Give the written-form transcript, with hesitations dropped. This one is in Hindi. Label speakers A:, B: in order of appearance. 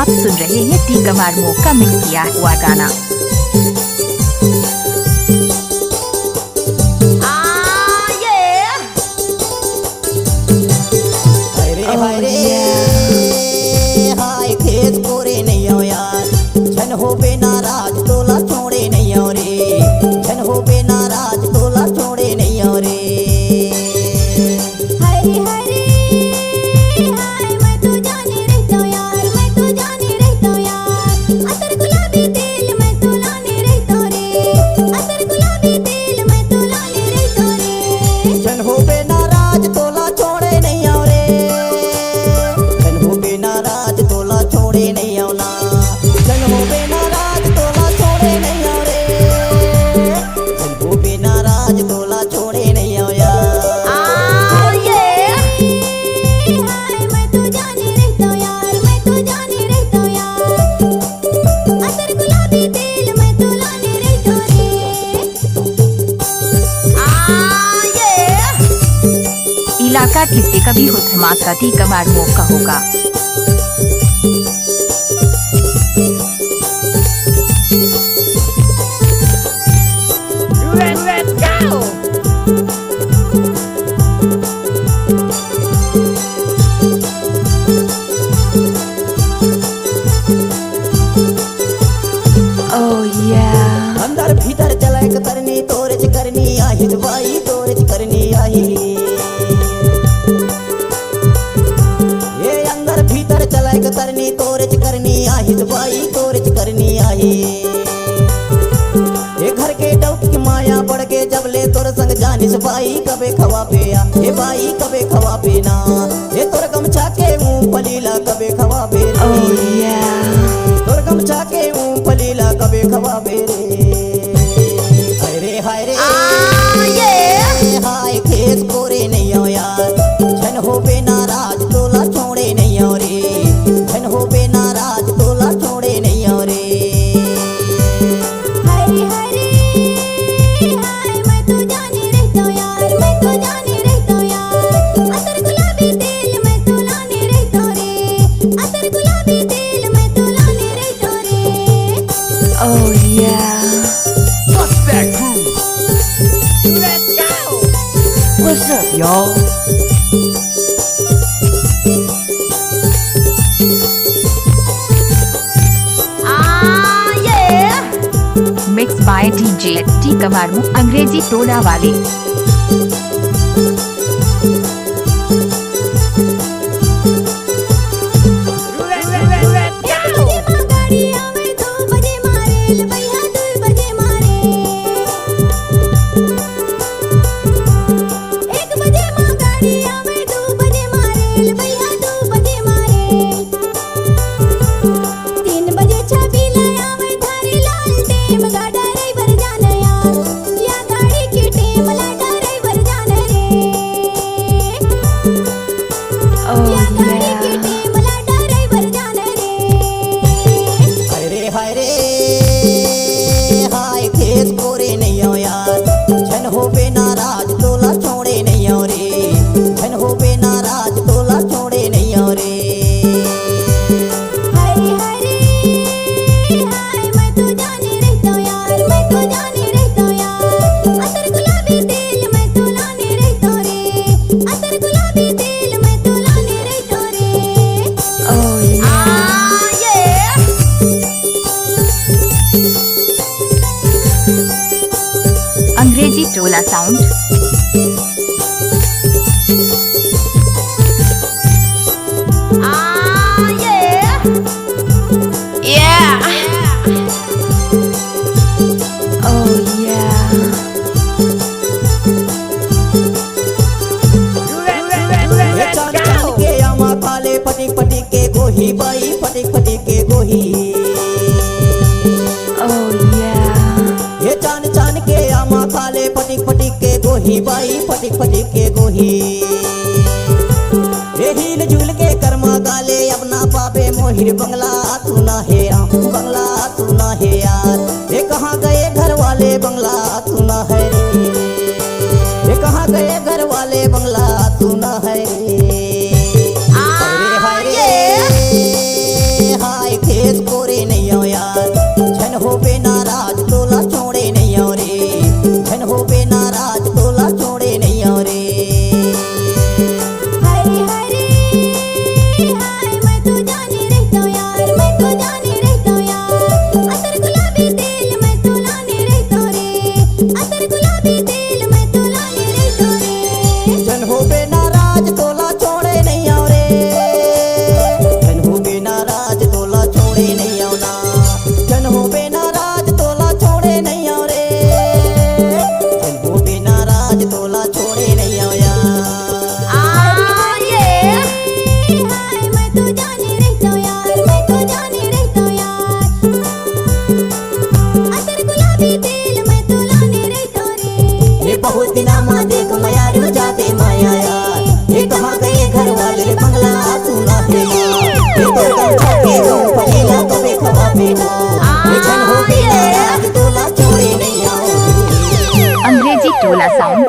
A: आप सुन रहे हैं टी कमार मो का मिक्स किया हुआ गाना।
B: हाय खेत कोरे नहीं हो यार, झन हो बे नाराज तोला छोड़े नहीं हो रे, झन हो बे नाराज तोला छोड़े नहीं हो रे।
C: हरे हरे हाय मैं तो जाने रहता हूँ यार, मैं तो जाने रहता हूँ यार, अतर गुलाबी तेल मैं तो लाने रहता हूँ रे, अतर गुलाबी तेल मैं तो लाने रहता हूँ रे।
B: झन हो बे नाराज तोला छोड़े नहीं हो रे, झन हो बे नाराज तोला छोड़े नहीं हो ना, झन हो बे नाराज तोला छोड़े नहीं हो रे, झन हो बे नाराज तोला छोड़े नहीं हो यार।
C: हाय मैं तो जाने रहता हूँ यार, मैं तो जाने रहता हूँ यार, अतर गुलाबी तेल मैं तो लाने रहता हूँ रे।
A: इलाका किसी का भी हो धमाका टी कमार मो का होगा।
D: Let's go!
A: Oh yeah.
B: अंदर भीतर चलक करनी तोरच करनी आही भाई तोरच करनी आही, ये अंदर भीतर चलक करनी तोरच करनी आही भाई तोरच करनी आही। ये घर के डौक की माया बढ़ के जब ले तोर संग जानिस भाई कबे खवा पे आ, ये भाई कबे खवा पे ना, ये तोर गमछा के मूंगफली ला कबे खवा पे रे।
A: Oh yeah.
B: तोर गमछा के मूंगफली ला कबे खवा पे रे। हाय रे हाय रे हाय खेत कोरे नहीं हो यार, झन हो बे नाराज तोला छोड़े नहीं हो रे, झन हो बे नाराज तोला छोड़े नहीं हो रे।
C: हरे हरे हाय मैं तो जाने रहता हूँ यार, मैं तो जाने रहता हूँ यार, अतर गुलाबी तेल मैं तो लाने रहता हूँ रे, अतर गुलाबी तेल मैं तो लाने रहता हूँ रे।
A: Oh yeah.
D: What's that groove? Let's go!
A: What's up, y'all? Mixed by DJ T Kumar मो अंग्रेजी टोला वाले।
D: Let's go!
C: गाड़ी आवे 2 बजे मारे भैया 2 बजे मारे, 1 बजे माँ गाड़ी आवे 2 बजे मारे भैया 2 बजे मारे, 3 बजे छबी ले आवे धारी लाल टेम गा ड्राइवर जाने यार, या गाड़ी की टेम ला ड्राइवर जाने रे,
A: Oh
C: या गाड़ी की
A: yeah.
C: टेम ला ड्राइवर जाने रे।
B: हाय रे हाय खेत कोरे नहीं हो यार, झन हो बे नाराज तोला छोड़े नहीं हो रे, झन हो बे नाराज तोला छोड़े नहीं हो रे।
C: हरे हरे हाय मैं तो जाने रहता हूँ यार, मैं तो जाने रहता हूँ यार, अतर गुलाबी तेल मैं तो लाने रहता हूँ रे, अतर गुलाबी तेल मैं तो लाने रहता हूँ रे।
A: Oh yeah. अंग्रेजी टोला साउंड। Oh yeah.
B: ये चांद चांद के आमा खाले फटिक फटिक के गोही बाई फटिक फटिक के गोही,
A: Oh yeah.
B: ये चांद चांद के आमा खाले फटिक फटिक के गोही बाई फटिक फटिक के गोही। ये हिल झुल के कर्मा गाले अपना पापे मोहिर बंगला तू ना है बंगला तू ना है यार, ये कहाँ गए घर वाले बंगला तू ना है रे, ये कहाँ गए घर वाले बंगला तू ना है रे। हाय रे हाय धन हो बिना राज तोला छोड़े नहीं आऊंगी।
A: अंग्रेजी टोला साउंड।